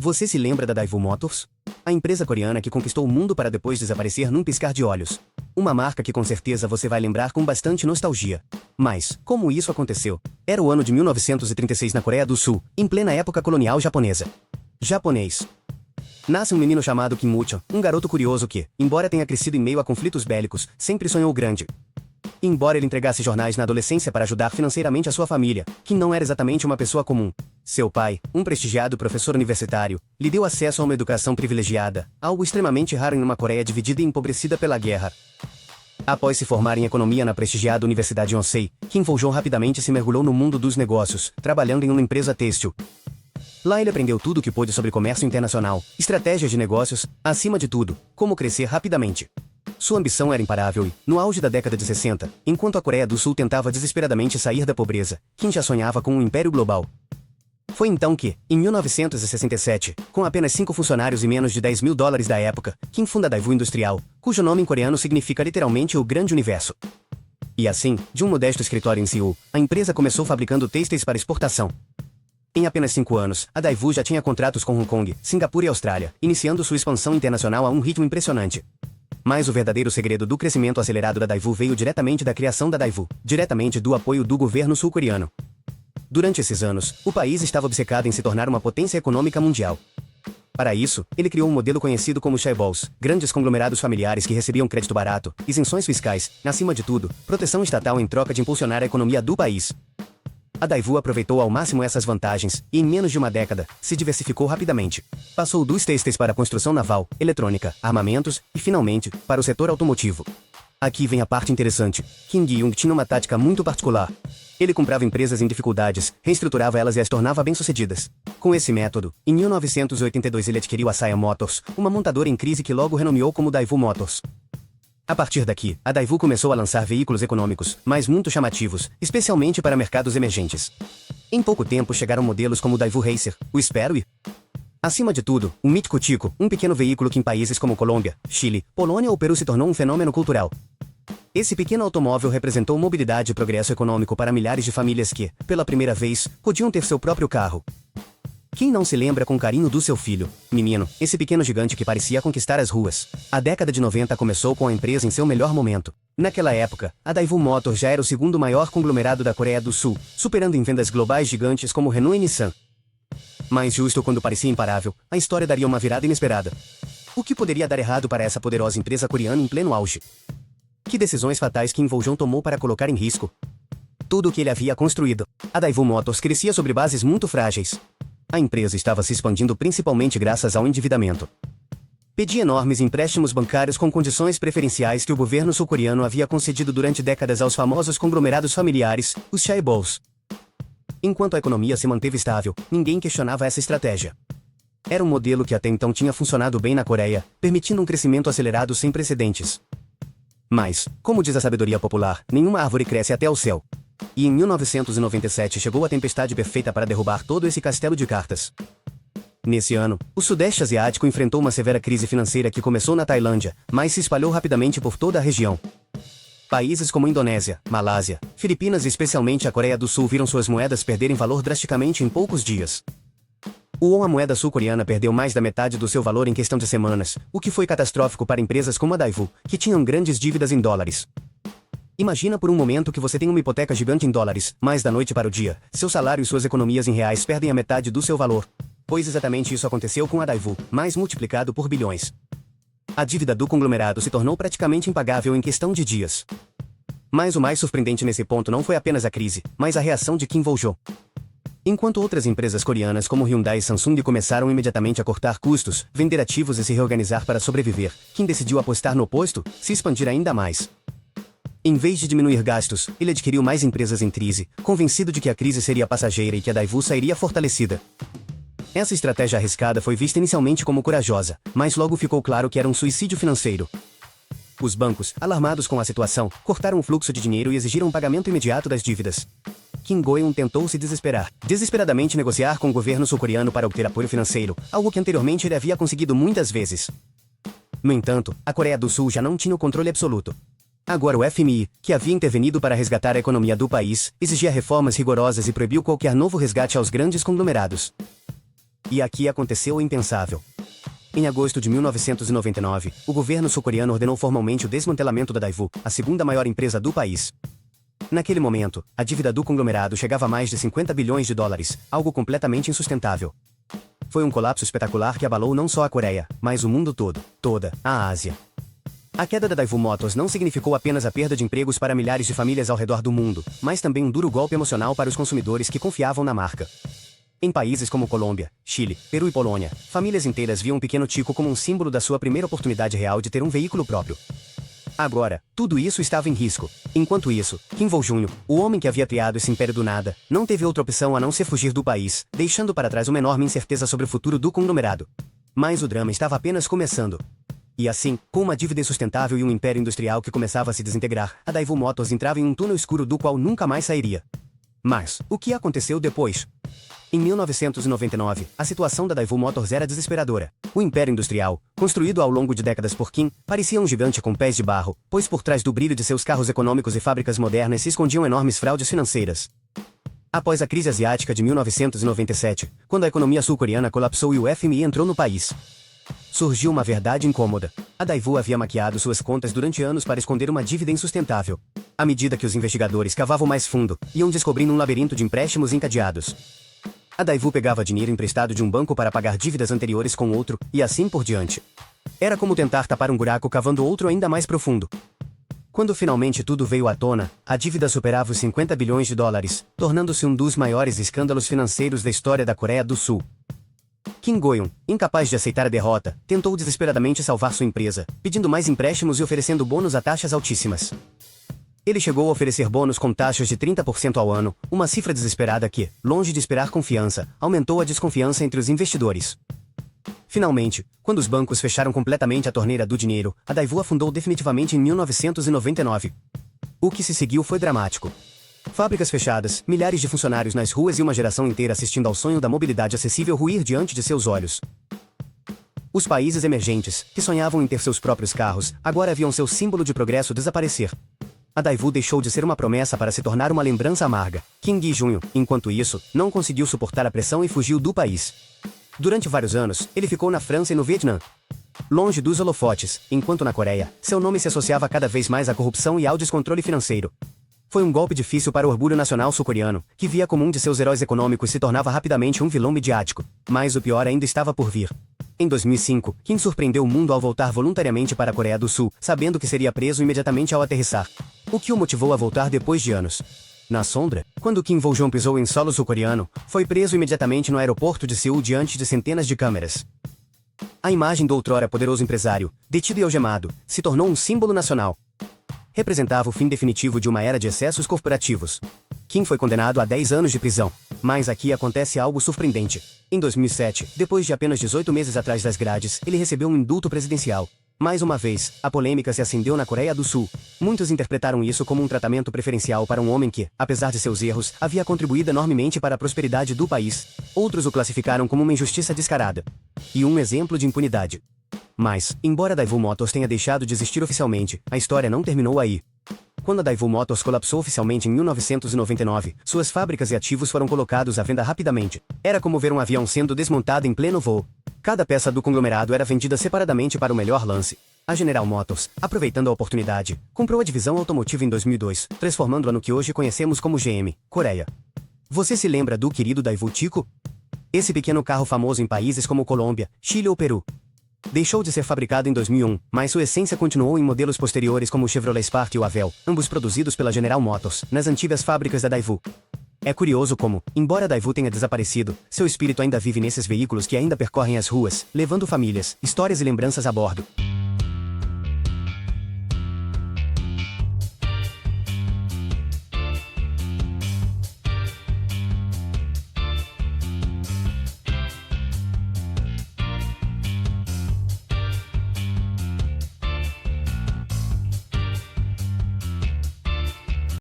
Você se lembra da Daewoo Motors? A empresa coreana que conquistou o mundo para depois desaparecer num piscar de olhos. Uma marca que com certeza você vai lembrar com bastante nostalgia. Mas, como isso aconteceu? Era o ano de 1936 na Coreia do Sul, em plena época colonial japonesa. Japonês. Nasce um menino chamado Kim Woo-chun, um garoto curioso que, embora tenha crescido em meio a conflitos bélicos, sempre sonhou grande. Embora ele entregasse jornais na adolescência para ajudar financeiramente a sua família, Kim não era exatamente uma pessoa comum. Seu pai, um prestigiado professor universitário, lhe deu acesso a uma educação privilegiada, algo extremamente raro em uma Coreia dividida e empobrecida pela guerra. Após se formar em economia na prestigiada Universidade Yonsei, Kim Woo-chun rapidamente se mergulhou no mundo dos negócios, trabalhando em uma empresa têxtil. Lá ele aprendeu tudo o que pôde sobre comércio internacional, estratégias de negócios, acima de tudo, como crescer rapidamente. Sua ambição era imparável e, no auge da década de 60, enquanto a Coreia do Sul tentava desesperadamente sair da pobreza, Kim já sonhava com um império global. Foi então que, em 1967, com apenas 5 funcionários e menos de $10.000 da época, Kim funda a Daewoo Industrial, cujo nome em coreano significa literalmente o grande universo. E assim, de um modesto escritório em Seul, a empresa começou fabricando têxteis para exportação. Em apenas 5 anos, a Daewoo já tinha contratos com Hong Kong, Singapura e Austrália, iniciando sua expansão internacional a um ritmo impressionante. Mas o verdadeiro segredo do crescimento acelerado da Daewoo veio diretamente da criação da Daewoo, diretamente do apoio do governo sul-coreano. Durante esses anos, o país estava obcecado em se tornar uma potência econômica mundial. Para isso, ele criou um modelo conhecido como chaebols, grandes conglomerados familiares que recebiam crédito barato, isenções fiscais, acima de tudo, proteção estatal em troca de impulsionar a economia do país. A Daewoo aproveitou ao máximo essas vantagens e, em menos de uma década, se diversificou rapidamente. Passou dos têxteis para a construção naval, eletrônica, armamentos e, finalmente, para o setor automotivo. Aqui vem a parte interessante. Kim Gi-young tinha uma tática muito particular. Ele comprava empresas em dificuldades, reestruturava elas e as tornava bem-sucedidas. Com esse método, em 1982 ele adquiriu a Saya Motors, uma montadora em crise que logo renomeou como Daewoo Motors. A partir daqui, a Daewoo começou a lançar veículos econômicos, mas muito chamativos, especialmente para mercados emergentes. Em pouco tempo chegaram modelos como o Daewoo Racer, o Sparrow e, acima de tudo, o mítico Tico, um pequeno veículo que em países como Colômbia, Chile, Polônia ou Peru se tornou um fenômeno cultural. Esse pequeno automóvel representou mobilidade e progresso econômico para milhares de famílias que, pela primeira vez, podiam ter seu próprio carro. Quem não se lembra com carinho do seu filho, menino, esse pequeno gigante que parecia conquistar as ruas? A década de 90 começou com a empresa em seu melhor momento. Naquela época, a Daewoo Motors já era o segundo maior conglomerado da Coreia do Sul, superando em vendas globais gigantes como Renault e Nissan. Mas justo quando parecia imparável, a história daria uma virada inesperada. O que poderia dar errado para essa poderosa empresa coreana em pleno auge? Que decisões fatais Kim Woo-chun tomou para colocar em risco tudo o que ele havia construído? A Daewoo Motors crescia sobre bases muito frágeis. A empresa estava se expandindo principalmente graças ao endividamento. Pedia enormes empréstimos bancários com condições preferenciais que o governo sul-coreano havia concedido durante décadas aos famosos conglomerados familiares, os chaebols. Enquanto a economia se manteve estável, ninguém questionava essa estratégia. Era um modelo que até então tinha funcionado bem na Coreia, permitindo um crescimento acelerado sem precedentes. Mas, como diz a sabedoria popular, nenhuma árvore cresce até ao céu. E em 1997 chegou a tempestade perfeita para derrubar todo esse castelo de cartas. Nesse ano, o Sudeste Asiático enfrentou uma severa crise financeira que começou na Tailândia, mas se espalhou rapidamente por toda a região. Países como Indonésia, Malásia, Filipinas e especialmente a Coreia do Sul viram suas moedas perderem valor drasticamente em poucos dias. O won, a moeda sul-coreana, perdeu mais da metade do seu valor em questão de semanas, o que foi catastrófico para empresas como a Daewoo, que tinham grandes dívidas em dólares. Imagina por um momento que você tem uma hipoteca gigante em dólares, mas da noite para o dia, seu salário e suas economias em reais perdem a metade do seu valor. Pois exatamente isso aconteceu com a Daewoo, mais multiplicado por bilhões. A dívida do conglomerado se tornou praticamente impagável em questão de dias. Mas o mais surpreendente nesse ponto não foi apenas a crise, mas a reação de Kim Woo-chun. Enquanto outras empresas coreanas como Hyundai e Samsung começaram imediatamente a cortar custos, vender ativos e se reorganizar para sobreviver, Kim decidiu apostar no oposto, se expandir ainda mais. Em vez de diminuir gastos, ele adquiriu mais empresas em crise, convencido de que a crise seria passageira e que a Daewoo sairia fortalecida. Essa estratégia arriscada foi vista inicialmente como corajosa, mas logo ficou claro que era um suicídio financeiro. Os bancos, alarmados com a situação, cortaram o fluxo de dinheiro e exigiram um pagamento imediato das dívidas. Kim Go-eun tentou se desesperadamente negociar com o governo sul-coreano para obter apoio financeiro, algo que anteriormente ele havia conseguido muitas vezes. No entanto, a Coreia do Sul já não tinha o controle absoluto. Agora o FMI, que havia intervenido para resgatar a economia do país, exigia reformas rigorosas e proibiu qualquer novo resgate aos grandes conglomerados. E aqui aconteceu o impensável. Em agosto de 1999, o governo sul-coreano ordenou formalmente o desmantelamento da Daewoo, a segunda maior empresa do país. Naquele momento, a dívida do conglomerado chegava a mais de 50 bilhões de dólares, algo completamente insustentável. Foi um colapso espetacular que abalou não só a Coreia, mas o mundo todo, toda a Ásia. A queda da Daewoo Motors não significou apenas a perda de empregos para milhares de famílias ao redor do mundo, mas também um duro golpe emocional para os consumidores que confiavam na marca. Em países como Colômbia, Chile, Peru e Polônia, famílias inteiras viam o pequeno Tico como um símbolo da sua primeira oportunidade real de ter um veículo próprio. Agora, tudo isso estava em risco. Enquanto isso, Kim Jong-un, o homem que havia criado esse império do nada, não teve outra opção a não ser fugir do país, deixando para trás uma enorme incerteza sobre o futuro do conglomerado. Mas o drama estava apenas começando. E assim, com uma dívida insustentável e um império industrial que começava a se desintegrar, a Daewoo Motors entrava em um túnel escuro do qual nunca mais sairia. Mas, o que aconteceu depois? Em 1999, a situação da Daewoo Motors era desesperadora. O império industrial, construído ao longo de décadas por Kim, parecia um gigante com pés de barro, pois por trás do brilho de seus carros econômicos e fábricas modernas se escondiam enormes fraudes financeiras. Após a crise asiática de 1997, quando a economia sul-coreana colapsou e o FMI entrou no país, surgiu uma verdade incômoda. A Daewoo havia maquiado suas contas durante anos para esconder uma dívida insustentável. À medida que os investigadores cavavam mais fundo, iam descobrindo um labirinto de empréstimos encadeados. A Daewoo pegava dinheiro emprestado de um banco para pagar dívidas anteriores com outro, e assim por diante. Era como tentar tapar um buraco cavando outro ainda mais profundo. Quando finalmente tudo veio à tona, a dívida superava os 50 bilhões de dólares, tornando-se um dos maiores escândalos financeiros da história da Coreia do Sul. Kim Go-eun, incapaz de aceitar a derrota, tentou desesperadamente salvar sua empresa, pedindo mais empréstimos e oferecendo bônus a taxas altíssimas. Ele chegou a oferecer bônus com taxas de 30% ao ano, uma cifra desesperada que, longe de esperar confiança, aumentou a desconfiança entre os investidores. Finalmente, quando os bancos fecharam completamente a torneira do dinheiro, a Daewoo afundou definitivamente em 1999. O que se seguiu foi dramático. Fábricas fechadas, milhares de funcionários nas ruas e uma geração inteira assistindo ao sonho da mobilidade acessível ruir diante de seus olhos. Os países emergentes, que sonhavam em ter seus próprios carros, agora viam seu símbolo de progresso desaparecer. A Daewoo deixou de ser uma promessa para se tornar uma lembrança amarga. Kim Jong-un, enquanto isso, não conseguiu suportar a pressão e fugiu do país. Durante vários anos, ele ficou na França e no Vietnã, longe dos holofotes, enquanto na Coreia, seu nome se associava cada vez mais à corrupção e ao descontrole financeiro. Foi um golpe difícil para o orgulho nacional sul-coreano, que via como um de seus heróis econômicos se tornava rapidamente um vilão midiático. Mas o pior ainda estava por vir. Em 2005, Kim surpreendeu o mundo ao voltar voluntariamente para a Coreia do Sul, sabendo que seria preso imediatamente ao aterrissar. O que o motivou a voltar depois de anos? Na sombra, quando Kim Jong-un pisou em solo sul-coreano, foi preso imediatamente no aeroporto de Seul diante de centenas de câmeras. A imagem do outrora poderoso empresário, detido e algemado, se tornou um símbolo nacional. Representava o fim definitivo de uma era de excessos corporativos. Kim foi condenado a 10 anos de prisão. Mas aqui acontece algo surpreendente. Em 2007, depois de apenas 18 meses atrás das grades, ele recebeu um indulto presidencial. Mais uma vez, a polêmica se acendeu na Coreia do Sul. Muitos interpretaram isso como um tratamento preferencial para um homem que, apesar de seus erros, havia contribuído enormemente para a prosperidade do país. Outros o classificaram como uma injustiça descarada. E um exemplo de impunidade. Mas, embora a Daewoo Motors tenha deixado de existir oficialmente, a história não terminou aí. Quando a Daewoo Motors colapsou oficialmente em 1999, suas fábricas e ativos foram colocados à venda rapidamente. Era como ver um avião sendo desmontado em pleno voo. Cada peça do conglomerado era vendida separadamente para o melhor lance. A General Motors, aproveitando a oportunidade, comprou a divisão automotiva em 2002, transformando-a no que hoje conhecemos como GM, Coreia. Você se lembra do querido Daewoo Tico? Esse pequeno carro famoso em países como Colômbia, Chile ou Peru. Deixou de ser fabricado em 2001, mas sua essência continuou em modelos posteriores como o Chevrolet Spark e o Haval, ambos produzidos pela General Motors, nas antigas fábricas da Daewoo. É curioso como, embora a Daewoo tenha desaparecido, seu espírito ainda vive nesses veículos que ainda percorrem as ruas, levando famílias, histórias e lembranças a bordo.